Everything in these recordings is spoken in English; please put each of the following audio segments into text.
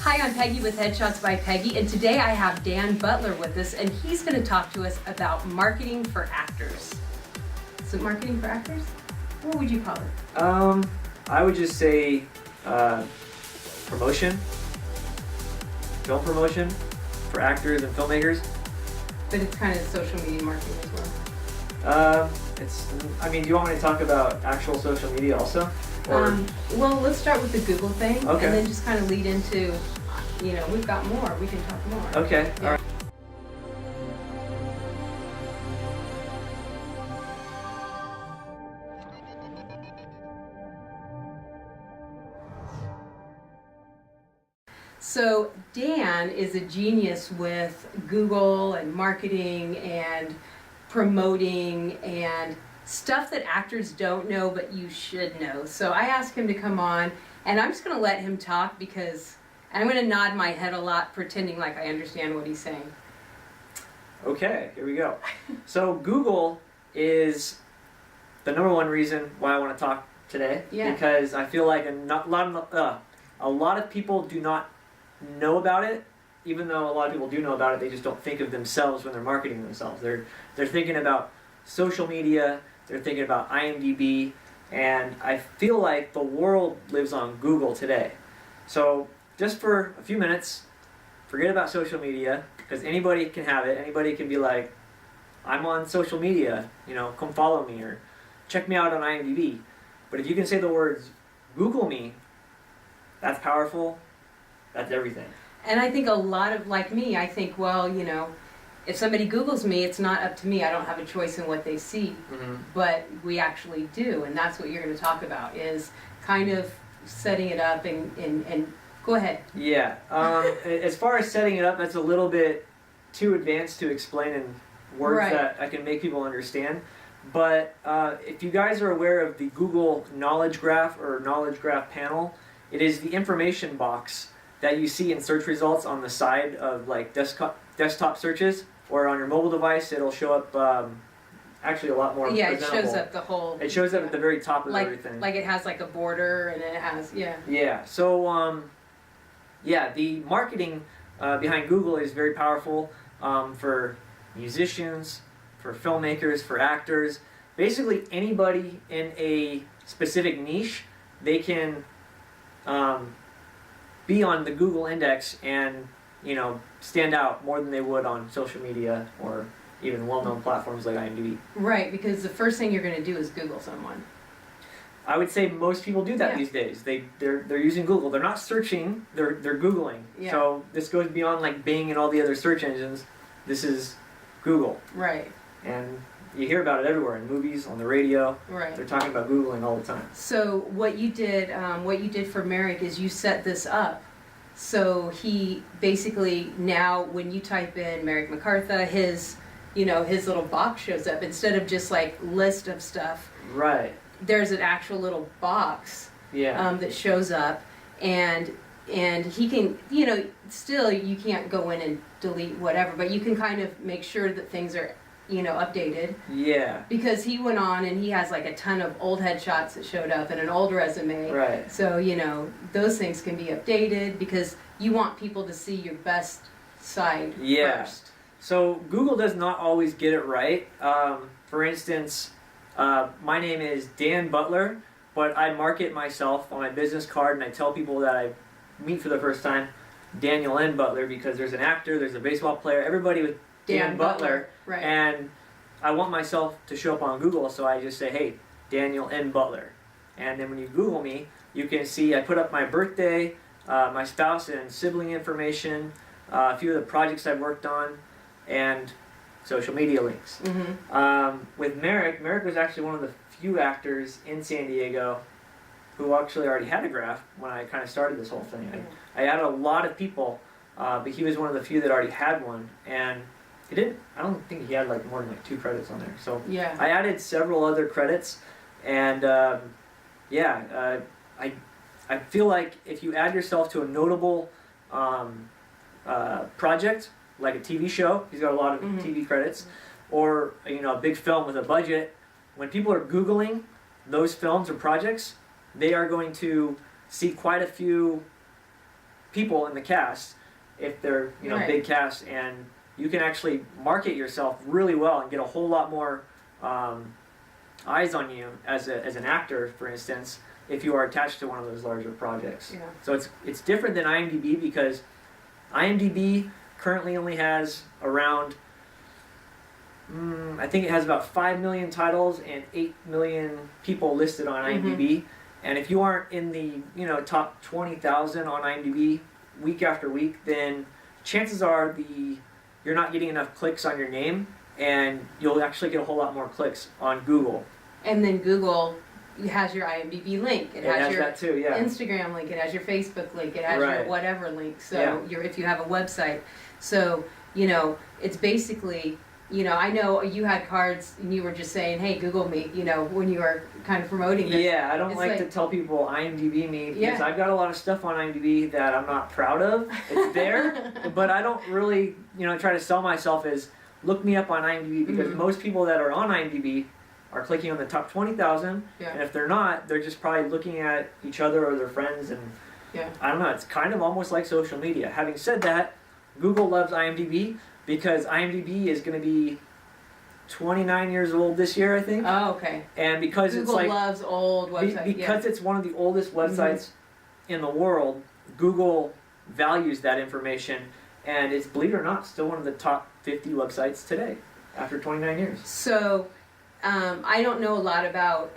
Hi, I'm Peggy with Headshots by Peggy, and today I have Dan Butler with us, and he's going to talk to us about marketing for actors. So, marketing for actors? What would you call it? I would just say promotion, film promotion for actors and filmmakers. But it's kind of social media marketing as well. Do you want me to talk about actual social media also? Or? Well, let's start with the Google thing, Okay. And then just kind of lead into, we've got more. We can talk more. Okay. Yeah. All right. So Dan is a genius with Google and marketing and promoting and stuff that actors don't know but you should know. So I asked him to come on, and I'm just going to let him talk and I'm going to nod my head a lot pretending like I understand what he's saying. Okay, here we go. So Google is the number one reason why I want to talk today. Yeah. Because I feel like a lot of people do not know about it. Even though a lot of people do know about it, they just don't think of themselves when they're marketing themselves. They're thinking about social media, they're thinking about IMDb, and I feel like the world lives on Google today. So just for a few minutes, forget about social media, because anybody can have it. Anybody can be like, I'm on social media, come follow me or check me out on IMDb. But if you can say the words Google me, that's powerful. That's everything. And I think a lot of, like me, I think, well, if somebody Googles me, it's not up to me. I don't have a choice in what they see. Mm-hmm. But we actually do, and that's what you're going to talk about, is kind of setting it up and go ahead. Yeah. As far as setting it up, that's a little bit too advanced to explain in words Right. that I can make people understand. But if you guys are aware of the Google Knowledge Graph or Knowledge Graph panel, it is the information box that you see in search results on the side of like desktop searches, or on your mobile device it'll show up actually a lot more presentable. It shows up the whole... It shows up at the very top of everything. Like it has like a border, and it has, Yeah, so the marketing behind Google is very powerful for musicians, for filmmakers, for actors. Basically anybody in a specific niche, they can be on the Google index and stand out more than they would on social media or even well-known platforms like IMDb. Right, because the first thing you're going to do is Google someone. I would say most people do that these days. They're using Google. They're not searching. They're Googling. Yeah. So this goes beyond like Bing and all the other search engines. This is Google. Right. And you hear about it everywhere, in movies, on the radio. Right. They're talking about Googling all the time. So what you did for Merrick is you set this up. So he basically, now when you type in Merrick MacArthur, his little box shows up instead of just like list of stuff. Right. There's an actual little box that shows up, and he can, still you can't go in and delete whatever, but you can kind of make sure that things are updated. Yeah. Because he went on and he has like a ton of old headshots that showed up and an old resume. Right. So, those things can be updated because you want people to see your best side first. So Google does not always get it right. For instance, my name is Dan Butler, but I market myself on my business card and I tell people that I meet for the first time Daniel N. Butler, because there's an actor, there's a baseball player, everybody with Dan Butler. Right. And I want myself to show up on Google, so I just say, hey, Daniel N. Butler. And then when you Google me, you can see I put up my birthday, my spouse and sibling information, a few of the projects I've worked on, and social media links. Mm-hmm. With Merrick was actually one of the few actors in San Diego who actually already had a graph when I kind of started this whole thing. I added a lot of people, but he was one of the few that already had one, and I don't think he had like more than like 2 credits on there. So I added several other credits, and I feel like if you add yourself to a notable project, like a TV show, he's got a lot of TV credits, or a big film with a budget, when people are Googling those films or projects, they are going to see quite a few people in the cast if they're Right. big cast, and you can actually market yourself really well and get a whole lot more eyes on you as an actor, for instance, if you are attached to one of those larger projects. Yeah. So it's different than IMDb, because IMDb currently only has around, I think it has about 5 million titles and 8 million people listed on IMDb. And if you aren't in the top 20,000 on IMDb week after week, then chances are you're not getting enough clicks on your name, and you'll actually get a whole lot more clicks on Google. And then Google has your IMDb link. It has your that too, yeah. Instagram link. It has your Facebook link. It has Right. your whatever link. So Yeah. if you have a website, so it's basically. I know you had cards and you were just saying, hey, Google me, when you were kind of promoting this. Yeah, I don't It's like to tell people IMDb me, because Yeah. I've got a lot of stuff on IMDb that I'm not proud of. It's there, but I don't really, try to sell myself as, look me up on IMDb, because most people that are on IMDb are clicking on the top 20,000, Yeah. and if they're not, they're just probably looking at each other or their friends, and Yeah. I don't know, it's kind of almost like social media. Having said that, Google loves IMDb, because IMDb is going to be 29 years old this year, I think. Oh, okay. And because Google it's like loves old websites. because it's one of the oldest websites in the world, Google values that information, and it's, believe it or not, still one of the top 50 websites today after 29 years. So, I don't know a lot about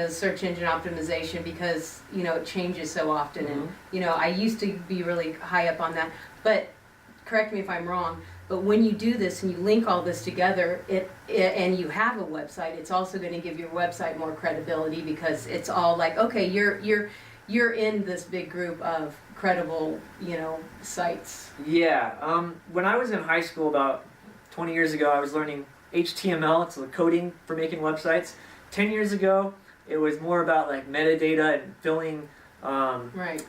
search engine optimization, because it changes so often, and I used to be really high up on that. But correct me if I'm wrong. But when you do this and you link all this together, and you have a website, it's also going to give your website more credibility, because it's all like, okay, you're in this big group of credible, sites. Yeah. When I was in high school about 20 years ago, I was learning HTML. It's the coding for making websites. 10 years ago, it was more about like metadata and filling, Right.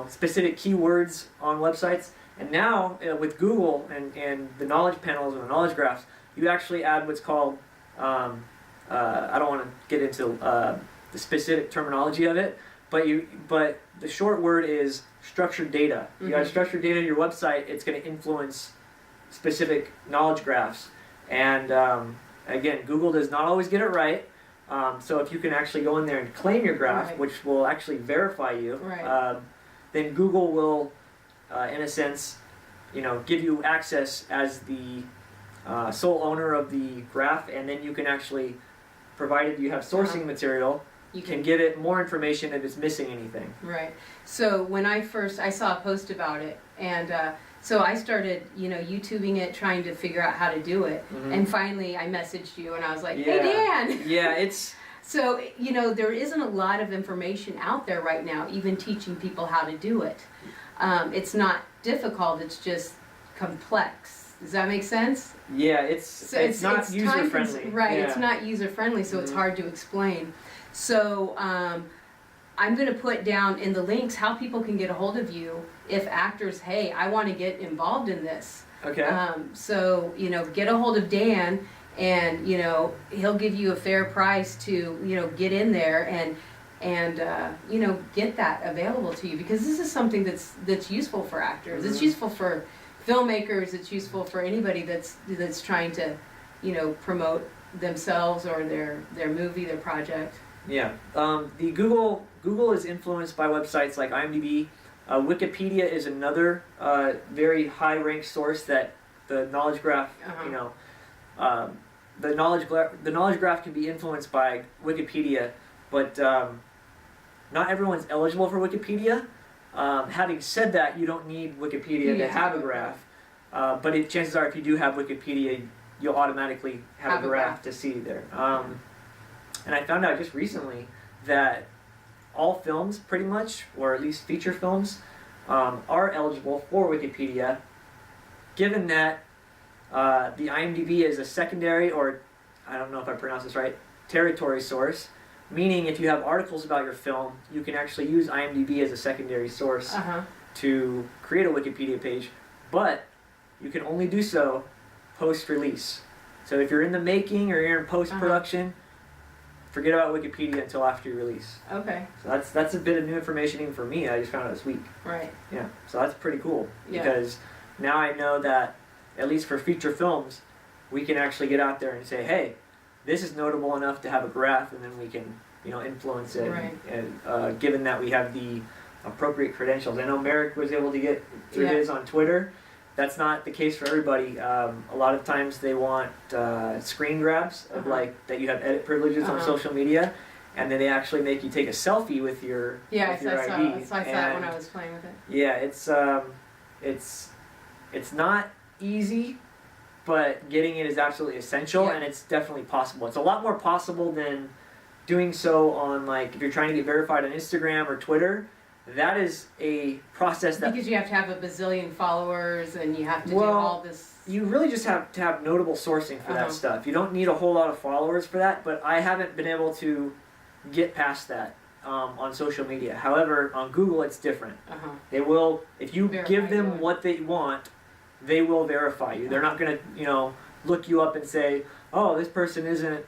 specific keywords on websites. And now, with Google and the knowledge panels and the knowledge graphs, you actually add what's called, I don't want to get into the specific terminology of it, but the short word is structured data. You got structured data in your website, it's going to influence specific knowledge graphs. And again, Google does not always get it right. So if you can actually go in there and claim your graph, Right. which will actually verify you, Right. then Google will, in a sense, give you access as the sole owner of the graph, and then you can actually, provided you have sourcing material, You can give it more information if it's missing anything. Right. So when I saw a post about it, and so I started, YouTubing it, trying to figure out how to do it. And finally I messaged you and I was like, hey, Dan! Yeah, it's... So, there isn't a lot of information out there right now, even teaching people how to do it. It's not difficult, it's just complex. Does that make sense? Yeah, it's not user-friendly. Right, Yeah. it's not user-friendly, so it's hard to explain. So, I'm going to put down in the links how people can get a hold of you if actors, hey, I want to get involved in this. Okay. So, get a hold of Dan, and, he'll give you a fair price to, get in there and get that available to you, because this is something that's useful for actors. It's useful for filmmakers. It's useful for anybody that's trying to, promote themselves or their movie, their project. Yeah. The Google is influenced by websites like IMDb. Wikipedia is another very high-ranked source that the knowledge graph, the knowledge graph can be influenced by Wikipedia, but not everyone's eligible for Wikipedia. Having said that, you don't need Wikipedia to have a graph, but chances are, if you do have Wikipedia, you'll automatically have a graph to see there. And I found out just recently that all films, pretty much, or at least feature films, are eligible for Wikipedia, given that the IMDb is a secondary, or I don't know if I pronounce this right, territory source, meaning if you have articles about your film, you can actually use IMDb as a secondary source to create a Wikipedia page, but you can only do so post-release. So if you're in the making or you're in post-production, forget about Wikipedia until after you release. Okay. So that's a bit of new information even for me. I just found out this week. Right. Yeah. So that's pretty cool Yeah. because now I know that at least for feature films, we can actually get out there and say, hey, this is notable enough to have a graph, and then we can, influence it. Right. And given that we have the appropriate credentials, I know Merrick was able to get through Yeah. his on Twitter. That's not the case for everybody. A lot of times they want screen grabs of Uh-huh. that you have edit privileges on Uh-huh. social media, and then they actually make you take a selfie with your Yeah, with your I saw ID. it when And I was playing with it. yeah, it's not easy, but getting it is absolutely essential, Yeah. and it's definitely possible. It's a lot more possible than doing so on if you're trying to get verified on Instagram or Twitter. That is a process that Because you have to have a bazillion followers and you have to do Well, all this. you really just have to have notable sourcing for Uh-huh. that stuff. You don't need a whole lot of followers for that, but I haven't been able to get past that on social media. However, on Google it's different. Uh-huh. They will, if you Verify give them you. what they want, they will verify you. They're not going to, look you up and say, oh, this person isn't,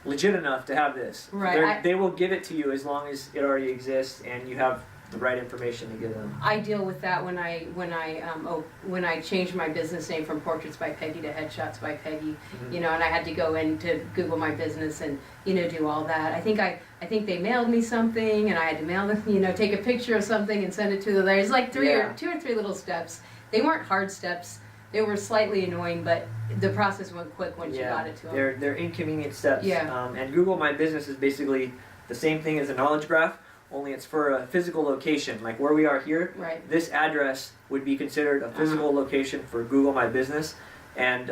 legit enough to have this. Right. They will give it to you as long as it already exists and you have the right information to give them. I deal with that when I changed my business name from Portraits by Peggy to Headshots by Peggy, Mhm. and I had to go into Google my business and do all that. I think they mailed me something, and I had to mail them, take a picture of something and send it to them. There's like two or three little steps. They weren't hard steps. They were slightly annoying, but the process went quick once you got it to them. They're inconvenient steps. Yeah. And Google My Business is basically the same thing as a knowledge graph, only it's for a physical location. Like where we are here, Right. this address would be considered a physical location for Google My Business, and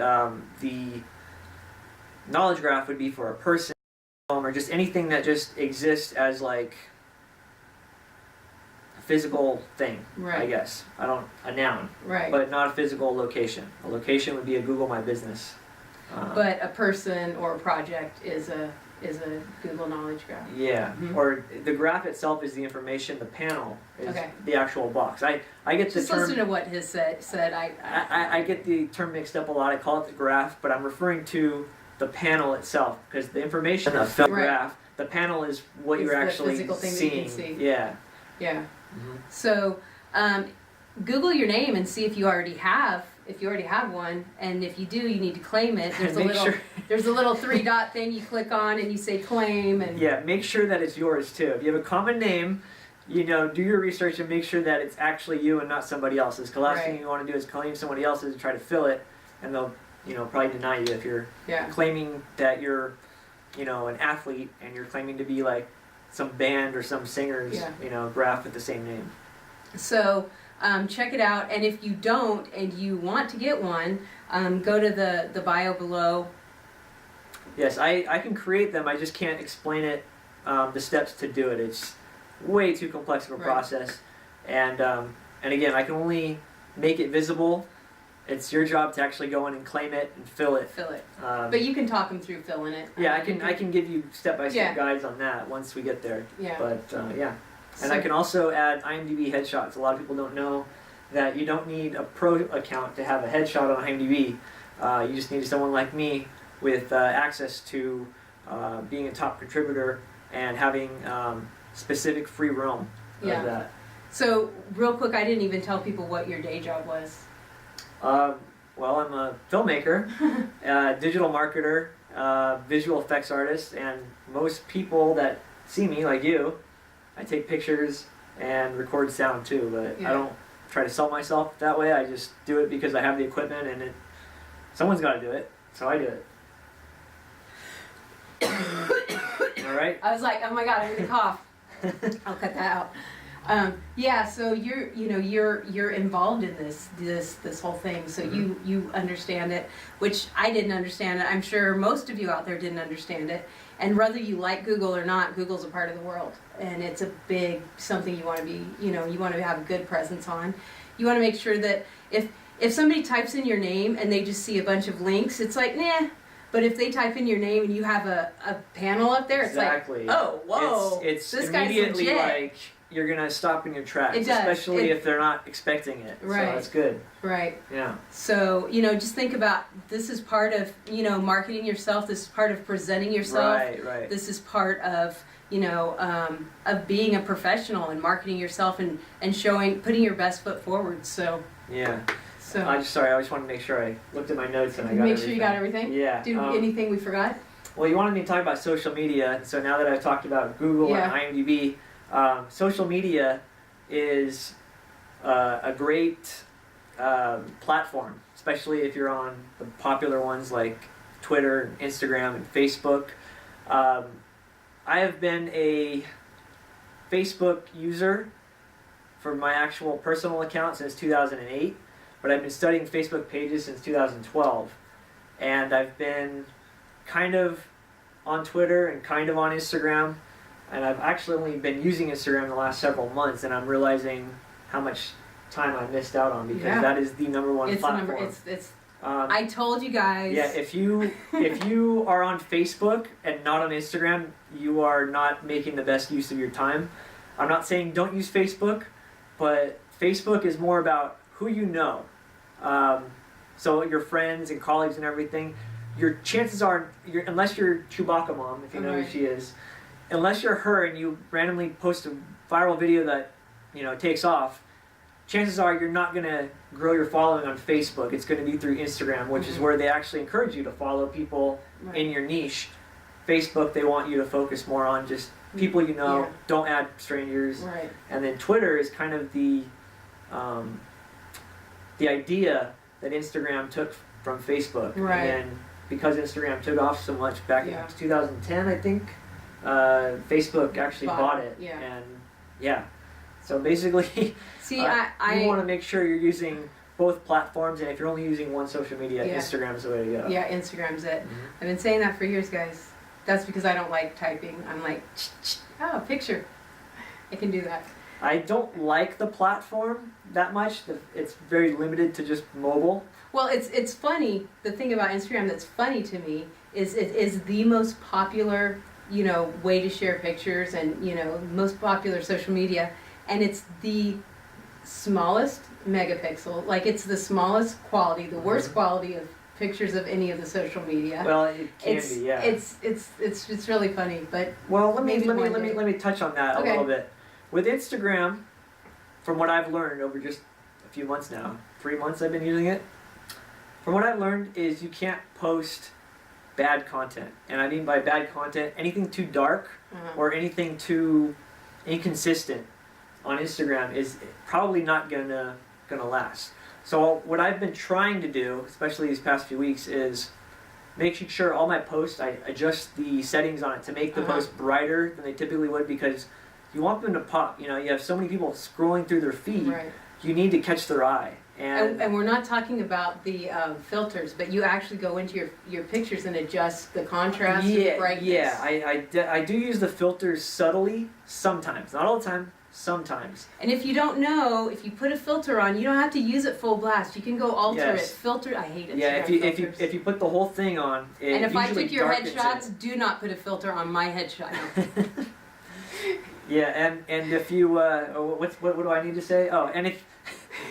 the knowledge graph would be for a person or just anything that just exists as a physical thing, Right. I guess. A noun, Right. but not a physical location. A location would be a Google My Business. But a person or a project is a Google Knowledge Graph. Yeah, Mhm. or the graph itself is the information. The panel is Okay. the actual box. I get the Just term. listen to what his said. I get the term mixed up a lot. I call it the graph, but I'm referring to the panel itself because the information of the Right. graph, the panel is what Is you're the actually physical thing that seeing. you can see. Yeah. Yeah. Mhm. So, Google your name and see if you already have one, and if you do, you need to claim it. There's a Make little sure- there's a little 3-dot thing you click on and you say claim and Yeah, make sure that it's yours too. If you have a common name, do your research and make sure that it's actually you and not somebody else's. Because the last thing Right. you want to do is claim somebody else's and try to fill it, and they'll, probably deny you if you're yeah. claiming that you're, an athlete and you're claiming to be like some band or some singer's, Yeah. graph with the same name. So check it out, and if you don't and you want to get one, go to the bio below. Yes, I can create them. I just can't explain it, the steps to do it. It's way too complex of a Right. process, and again, I can only make it visible. It's your job to actually go in and claim it and fill it. Fill it, Um, but you can talk them through filling it. yeah, I can give you step-by-step Yeah. guides on that once we get there. Yeah. But yeah, and So- I can also add IMDb headshots. A lot of people don't know that you don't need a pro account to have a headshot on IMDb. You just need someone like me with access to being a top contributor and having specific free roam Yeah. of that. So real quick, I didn't even tell people what your day job was. Well, I'm a filmmaker, digital marketer, visual effects artist, and most people that see me, like you, I take pictures and record sound too, but Yeah. I don't try to sell myself that way. I just do it because I have the equipment and someone's got to do it, so I do it. All right? I was like, oh my god, I'm gonna cough. I'll cut that out. Yeah, so you're involved in this whole thing, so you understand it, which I didn't understand it. I'm sure most of you out there didn't understand it. And whether you like Google or not, Google's a part of the world, and it's a big something you want to be. You want to have a good presence on. You want to make sure that if somebody types in your name and they just see a bunch of links, it's like nah. But if they type in your name and you have a panel up there, it's Exactly. like, oh, whoa, It's this guy's immediately legit. like, you're gonna stop in your tracks, It does. especially if they're not expecting it. Right. So that's good. Right. Yeah. So, just think about, this is part of, marketing yourself. This is part of presenting yourself. Right. This is part of, of being a professional and marketing yourself and putting your best foot forward. So, Yeah. so. I just want to make sure I looked at my notes and I got Make everything. sure you got everything? Yeah. Anything we forgot? Well, you wanted me to talk about social media, so now that I've talked about Google Yeah. and IMDb, social media is a great platform, especially if you're on the popular ones like Twitter, Instagram, and Facebook. I have been a Facebook user for my actual personal account since 2008, but I've been studying Facebook pages since 2012, and I've been kind of on Twitter and kind of on Instagram, and I've actually only been using Instagram the last several months, and I'm realizing how much time I missed out on, because Yeah. that is the number one It's platform. I told you guys. Yeah, if you are on Facebook and not on Instagram, you are not making the best use of your time. I'm not saying don't use Facebook, but Facebook is more about who you know. So your friends and colleagues and everything, your chances are, unless you're Chewbacca Mom, if you know who Right. she is, unless you're her and you randomly post a viral video that takes off, chances are you're not going to grow your following on Facebook. It's going to be through Instagram, which is where they actually encourage you to follow people Right. in your niche. Facebook, they want you to focus more on just people you know. Yeah. Don't add strangers. Right. And then Twitter is kind of the idea that Instagram took from Facebook. Right. And then because Instagram took off so much back Yeah. in 2010, I think, Facebook actually bought it. Yeah. And yeah. So basically, See, you want to make sure you're using both platforms, and if you're only using one social media, Yeah. Instagram's the way to go. Yeah, Instagram's it. Mhm. I've been saying that for years, guys. That's because I don't like typing. I'm like, oh, picture. I can do that. I don't like the platform that much. It's very limited to just mobile. Well, it's funny. The thing about Instagram that's funny to me is it is the most popular, way to share pictures and, most popular social media. And it's the smallest megapixel. Like, it's the smallest quality, the worst quality of pictures of any of the social media. Well, it can it's, be, yeah. It's really funny, but Well, let maybe one day. me touch on that a Okay. little bit. With Instagram, from what I've learned over just a few months now, 3 months I've been using it. From what I've learned is you can't post bad content, and I mean by bad content anything too dark or anything too inconsistent on Instagram is probably not gonna last. So what I've been trying to do, especially these past few weeks, is making sure all my posts, I adjust the settings on it to make the post brighter than they typically would, because you want them to pop. You have so many people scrolling through their feed. right. You need to catch their eye. And we're not talking about the filters, but you actually go into your pictures and adjust the contrast and the brightness. Yeah, I do use the filters subtly sometimes, not all the time, sometimes. And if you don't know, if you put a filter on, you don't have to use it full blast. You can go alter Yes. it. Filter, I hate it. Yeah, if you put the whole thing on, it And if I usually took your darkens headshots, do not put a filter on my headshot. it. Yeah, and if you what do I need to say? Oh, and if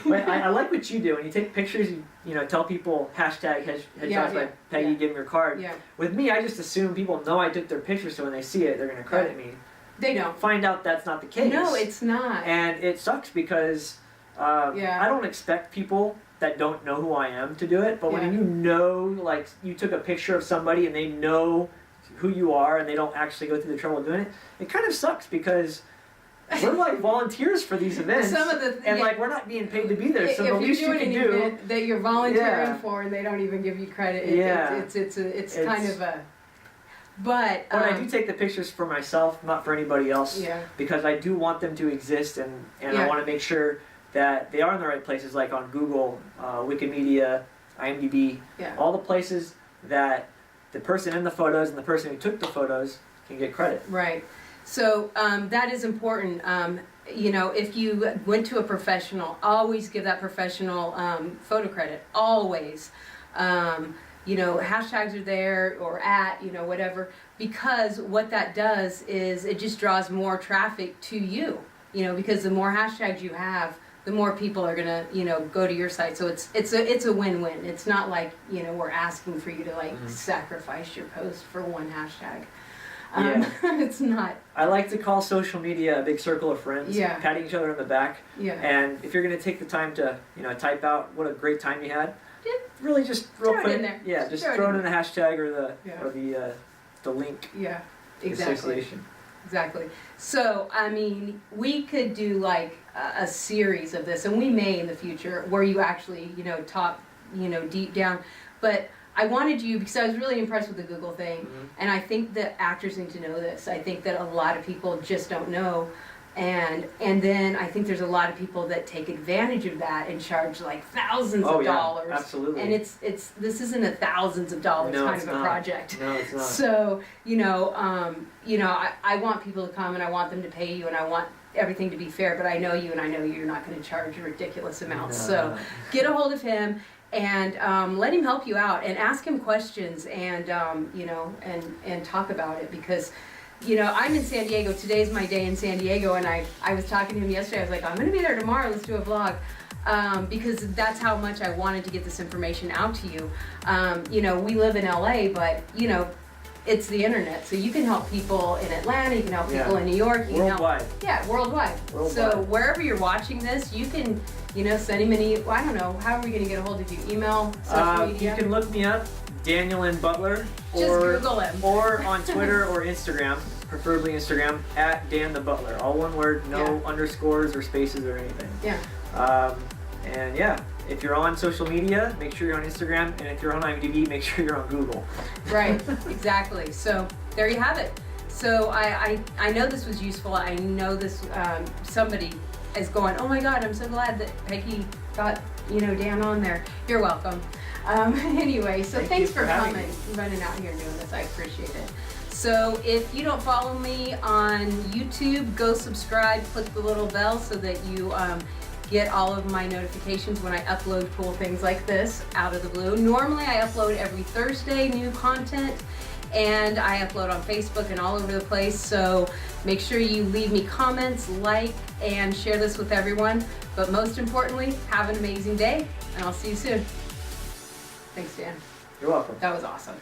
I like what you do. When you take pictures, you tell people hashtag headshots by Peggy, give them your card. Yeah, With me, I just assume people know I took their picture, so when they see it, they're going to credit me. they don't. Find out that's not the case. No, it's not. And it sucks because I don't expect people that don't know who I am to do it, but when you know, like, you took a picture of somebody and they know who you are and they don't actually go through the trouble of doing it, it kind of sucks, because we're like volunteers for these events, Some of the and like we're not being paid to be there, so if the you're least you doing can an do. event that you're volunteering Yeah. for and they don't even give you credit, it's kind It's- of a. But I do take the pictures for myself, not for anybody else, yeah, because I do want them to exist, and Yeah. I want to make sure that they are in the right places, like on Google, Wikimedia, IMDb, yeah. all the places that the person in the photos and the person who took the photos can get credit. Right. So that is important. If you went to a professional, always give that professional photo credit. Always. Hashtags are there, or whatever, because what that does is it just draws more traffic to you. because the more hashtags you have, the more people are gonna, go to your site. So it's a win-win. It's not like, we're asking for you to like sacrifice your post for one hashtag. It's not. I like to call social media a big circle of friends, Yeah. patting each other on the back. Yeah. And if you're going to take the time to, type out what a great time you had, really just Throw real it quick, in there. yeah, just Throw it throw in it in the hashtag or Yeah. the link. Yeah. The Exactly. circulation. Exactly. So, I mean, we could do like a series of this, and we may in the future, where you actually, talk, deep down. But I wanted you, because I was really impressed with the Google thing, and I think that actors need to know this. I think that a lot of people just don't know. And then I think there's a lot of people that take advantage of that and charge like thousands of dollars. Absolutely. And this isn't a thousands of dollars No, kind it's of a not. project. No, it's not. So, I want people to come and I want them to pay you and I want everything to be fair, but I know you and I know you're not going to charge ridiculous amounts. So get a hold of him and let him help you out and ask him questions and, and talk about it because, I'm in San Diego. Today's my day in San Diego, and I was talking to him yesterday. I was like, I'm going to be there tomorrow. Let's do a vlog. Because that's how much I wanted to get this information out to you. We live in LA, but, it's the internet. So you can help people in Atlanta, you can help people in New York. You Worldwide. Can help, worldwide. So wherever you're watching this, you can, send him I don't know, how are we going to get a hold of you? Email, social media? You can look me up, Daniel and Butler. Just Google him. Or on Twitter or Instagram, preferably Instagram, at Dan the Butler. All one word, no underscores or spaces or anything. Yeah. And yeah, if you're on social media, make sure you're on Instagram, and if you're on IMDb, make sure you're on Google. Right, exactly. So there you have it. So I know this was useful. I know this somebody is going, oh my God, I'm so glad that Peggy got Dan on there. You're welcome. Anyway, so thanks for coming, running out here and doing this. I appreciate it. So if you don't follow me on YouTube, go subscribe, click the little bell so that you get all of my notifications when I upload cool things like this out of the blue. Normally I upload every Thursday new content, and I upload on Facebook and all over the place. So make sure you leave me comments, like, and share this with everyone. But most importantly, have an amazing day, and I'll see you soon. Thanks, Dan. You're welcome. That was awesome.